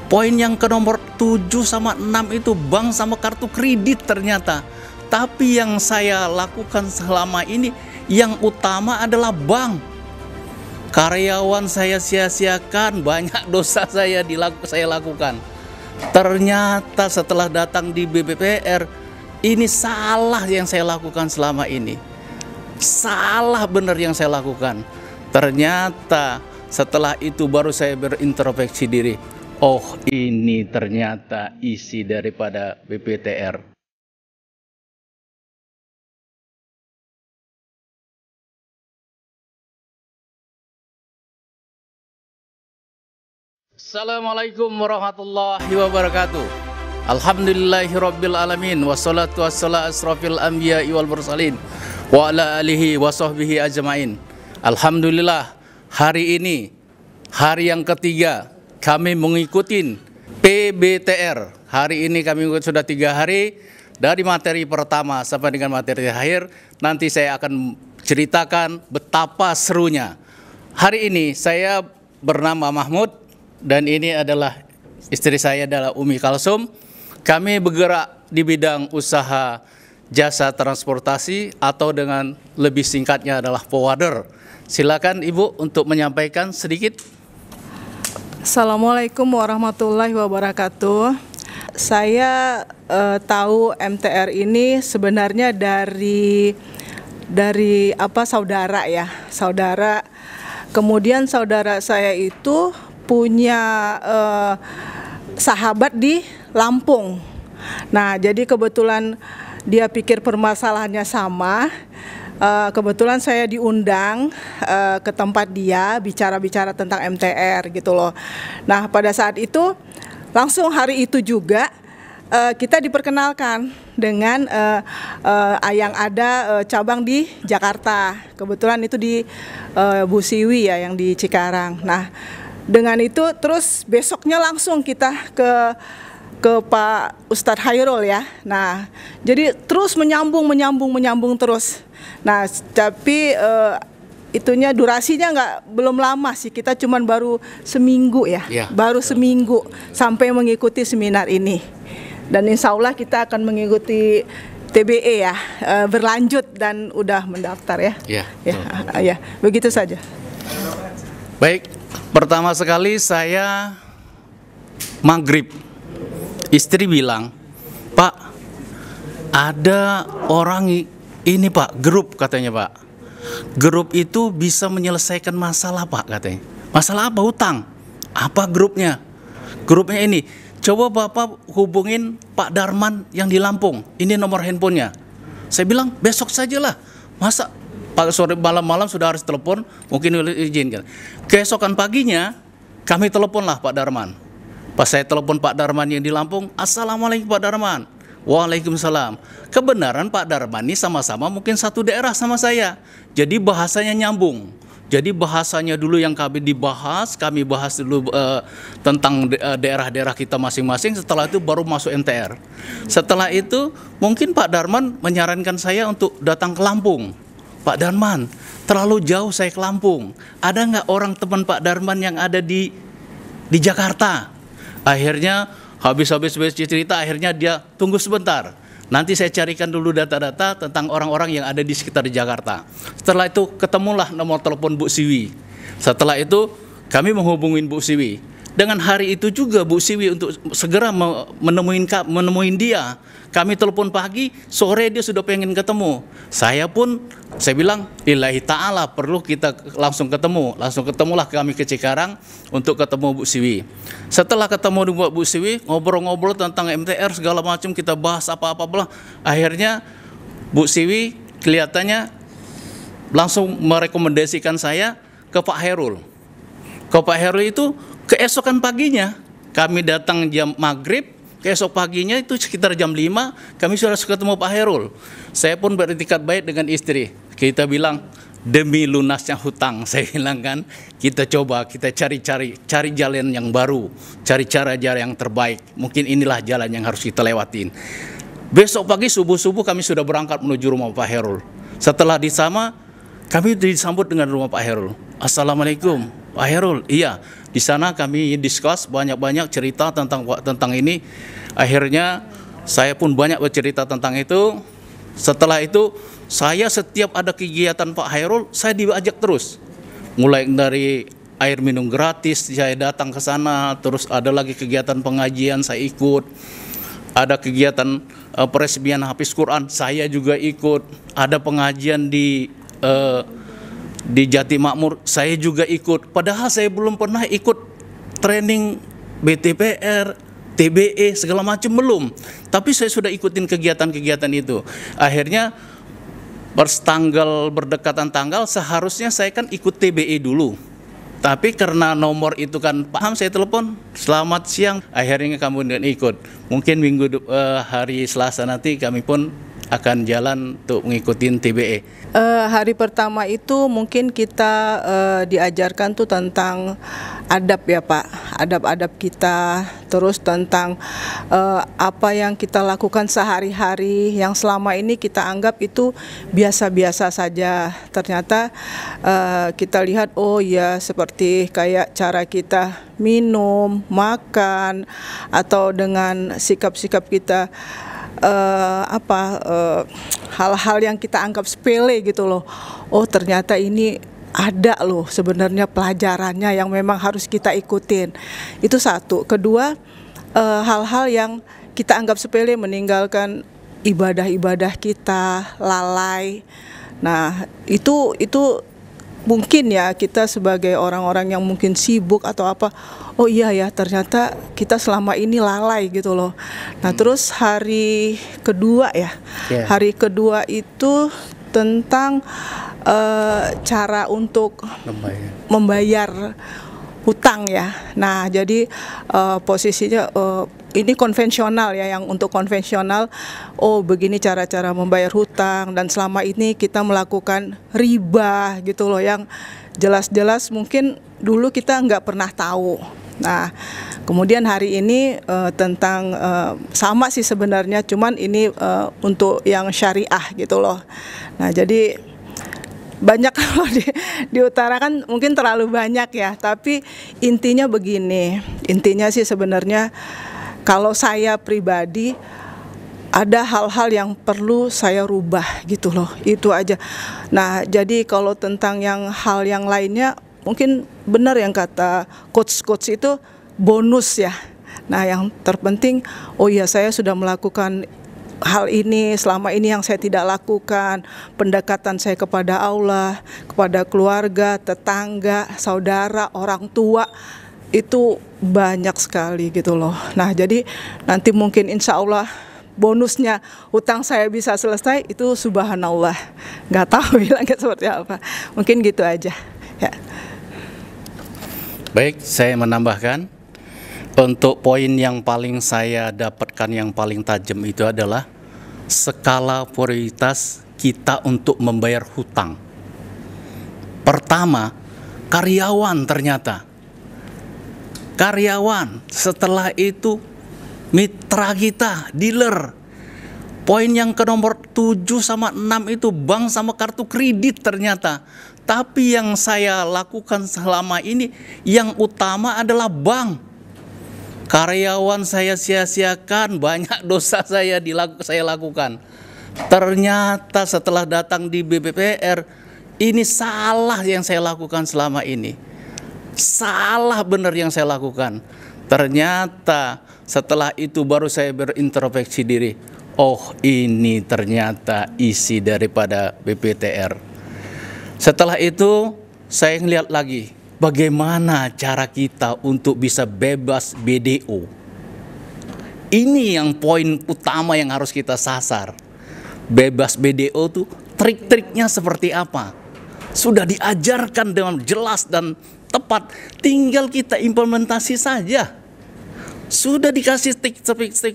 Poin yang ke nomor 7 sama 6 itu bank sama kartu kredit ternyata. Tapi yang saya lakukan selama ini yang utama adalah bank. Karyawan saya sia-siakan, banyak dosa saya lakukan. Ternyata setelah datang di BPPR, ini salah yang saya lakukan selama ini. Salah benar yang saya lakukan. Ternyata setelah itu baru saya berintrospeksi diri. Oh, ini ternyata isi daripada BPTR. Assalamualaikum warahmatullahi wabarakatuh. Alhamdulillahirabbil alamin wassalatu wassalamu asrofil anbiya'i wal mursalin wa ala alihi wa sahbihi ajmain. Alhamdulillah, hari ini hari yang ketiga kami mengikuti PBTR. Hari ini kami sudah 3 hari, dari materi pertama sampai dengan materi akhir. Nanti saya akan ceritakan betapa serunya. Hari ini saya bernama Mahmud dan ini adalah istri saya adalah Umi Kalsum. Kami bergerak di bidang usaha jasa transportasi atau dengan lebih singkatnya adalah forwarder. Silakan Ibu untuk menyampaikan sedikit. Assalamualaikum warahmatullahi wabarakatuh. Saya tahu MTR ini sebenarnya dari saudara ya, saudara. Kemudian saudara saya itu punya sahabat di Lampung. Nah, jadi kebetulan dia pikir permasalahannya sama. Kebetulan saya diundang ke tempat dia bicara-bicara tentang MTR gitu loh. Nah, pada saat itu langsung hari itu juga kita diperkenalkan dengan yang ada cabang di Jakarta. Kebetulan itu di Bu Siwi ya, yang di Cikarang. Nah, dengan itu terus besoknya langsung kita ke Pak Ustadz Hairul ya. Nah, jadi terus menyambung terus. Nah, tapi itunya durasinya belum lama sih, kita cuman baru seminggu ya, baru seminggu sampai mengikuti seminar ini. Dan insya Allah kita akan mengikuti TBE ya, berlanjut dan udah mendaftar ya. Ya, begitu saja. Baik, pertama sekali saya maghrib, istri bilang, Pak, ada orang ini Pak, grup katanya Pak. Grup itu bisa menyelesaikan masalah Pak katanya. Masalah apa? Hutang. Apa grupnya? Grupnya ini. Coba Bapak hubungin Pak Darman yang di Lampung. Ini nomor handphonenya. Saya bilang besok sajalah. Masa Pak sore malam-malam sudah harus telepon? Mungkin izinkan. Keesokan paginya kami teleponlah Pak Darman. Pas saya telepon Pak Darman yang di Lampung, Assalamualaikum Pak Darman. Waalaikumsalam. Kebenaran Pak Darman ini sama-sama mungkin satu daerah sama saya. Jadi bahasanya nyambung. Jadi bahasanya dulu yang kami bahas dulu tentang daerah-daerah kita masing-masing. Setelah itu baru masuk MTR. Setelah itu mungkin Pak Darman menyarankan saya untuk datang ke Lampung. Pak Darman, terlalu jauh saya ke Lampung. Ada nggak orang teman Pak Darman yang ada di Jakarta? Akhirnya habis cerita, akhirnya dia tunggu sebentar. Nanti saya carikan dulu data-data tentang orang-orang yang ada di sekitar Jakarta. Setelah itu ketemulah nomor telepon Bu Siwi. Setelah itu kami menghubungi Bu Siwi. Dengan hari itu juga Bu Siwi untuk segera menemuin dia. Kami telepon pagi, sore dia sudah pengen ketemu. Saya bilang, lillahi ta'ala perlu kita langsung ketemu. Langsung ketemulah kami ke Cikarang untuk ketemu Bu Siwi. Setelah ketemu dengan Bu Siwi, ngobrol-ngobrol tentang MTR segala macam, kita bahas apa-apa. Akhirnya Bu Siwi kelihatannya langsung merekomendasikan saya ke Pak Hairul. Ke Pak Hairul itu keesokan paginya kami datang jam maghrib, keesok paginya itu sekitar jam 5 kami sudah ketemu Pak Hairul. Saya pun beretikat baik dengan istri. Kita bilang demi lunasnya hutang, saya bilang kan, kita cari jalan yang baru, cari cara-cara yang terbaik. Mungkin inilah jalan yang harus kita lewatin. Besok pagi subuh-subuh kami sudah berangkat menuju rumah Pak Hairul. Setelah di sana kami disambut dengan rumah Pak Hairul. Assalamualaikum Pak Hairul. Iya, Di sana kami discuss banyak-banyak cerita tentang ini. Akhirnya saya pun banyak bercerita tentang itu. Setelah itu saya setiap ada kegiatan Pak Hairul, saya diajak terus. Mulai dari air minum gratis, saya datang ke sana. Terus ada lagi kegiatan pengajian, saya ikut. Ada kegiatan peresmian Hafiz Quran, saya juga ikut. Ada pengajian di Jati Makmur, saya juga ikut. Padahal saya belum pernah ikut training BTPR, TBE, segala macam belum. Tapi saya sudah ikutin kegiatan-kegiatan itu. Akhirnya berdekatan tanggal, seharusnya saya kan ikut TBE dulu. Tapi karena nomor itu kan paham, saya telepon, selamat siang, akhirnya kamu ikut. Mungkin hari Selasa nanti kami pun akan jalan untuk ngikutin TBE. Hari pertama itu mungkin kita diajarkan tuh tentang adab ya Pak, adab-adab kita, terus tentang apa yang kita lakukan sehari-hari yang selama ini kita anggap itu biasa-biasa saja. Ternyata kita lihat, oh ya, seperti kayak cara kita minum, makan, atau dengan sikap-sikap kita, hal-hal yang kita anggap sepele gitu loh. Oh ternyata ini ada loh sebenarnya pelajarannya yang memang harus kita ikutin. Itu satu. Kedua, hal-hal yang kita anggap sepele, meninggalkan ibadah-ibadah kita, lalai. Nah itu mungkin ya kita sebagai orang-orang yang mungkin sibuk atau apa, oh iya ya ternyata kita selama ini lalai gitu loh. Nah terus hari kedua ya, hari kedua itu tentang cara untuk membayar hutang ya. Nah jadi posisinya ini konvensional ya, yang untuk konvensional, oh begini cara-cara membayar hutang, dan selama ini kita melakukan riba gitu loh, yang jelas-jelas mungkin dulu kita nggak pernah tahu. Nah kemudian hari ini tentang sama sih sebenarnya, cuman ini untuk yang syariah gitu loh. Nah jadi banyak kalau diutarakan mungkin terlalu banyak ya, tapi intinya begini, intinya sih sebenarnya kalau saya pribadi ada hal-hal yang perlu saya rubah gitu loh, itu aja. Nah jadi kalau tentang hal yang lainnya mungkin benar yang kata coach itu bonus ya. Nah yang terpenting, oh ya saya sudah melakukan hal ini selama ini yang saya tidak lakukan, pendekatan saya kepada Allah, kepada keluarga, tetangga, saudara, orang tua, itu banyak sekali gitu loh. Nah jadi nanti mungkin insya Allah bonusnya hutang saya bisa selesai, itu subhanallah, nggak tahu bilangnya seperti apa. Mungkin gitu aja ya. Baik, saya menambahkan, untuk poin yang paling saya dapatkan yang paling tajam itu adalah skala prioritas kita untuk membayar hutang. Pertama, karyawan ternyata. Karyawan, setelah itu mitra kita, dealer. Poin yang ke nomor 7 sama 6 itu bank sama kartu kredit ternyata. Tapi yang saya lakukan selama ini, yang utama adalah bank. Karyawan saya sia-siakan, banyak dosa saya lakukan. Ternyata setelah datang di BPPR, ini salah yang saya lakukan selama ini. Salah benar yang saya lakukan. Ternyata setelah itu baru saya berintrospeksi diri. Oh ini ternyata isi daripada BPTR. Setelah itu saya ngeliat lagi, bagaimana cara kita untuk bisa bebas BDO. Ini yang poin utama yang harus kita sasar. Bebas BDO tuh trik-triknya seperti apa? Sudah diajarkan dengan jelas dan tepat, tinggal kita implementasi saja. Sudah dikasih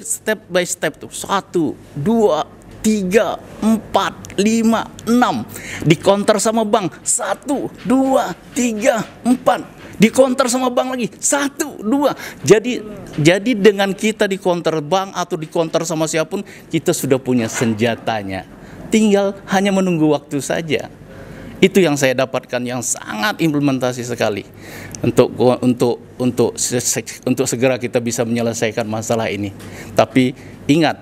step by step tuh, 1, 2, 3, 4, 5, 6. Di counter sama bank 1, 2, 3, 4. Di counter sama bank lagi 1, 2. Jadi dengan kita di counter bank atau di counter sama siapapun, kita sudah punya senjatanya. Tinggal hanya menunggu waktu saja. Itu yang saya dapatkan yang sangat implementasi sekali untuk segera kita bisa menyelesaikan masalah ini. Tapi ingat,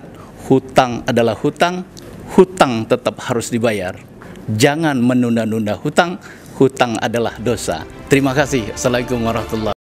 hutang adalah hutang, hutang tetap harus dibayar. Jangan menunda-nunda hutang, hutang adalah dosa. Terima kasih. Assalamualaikum warahmatullahi wabarakatuh.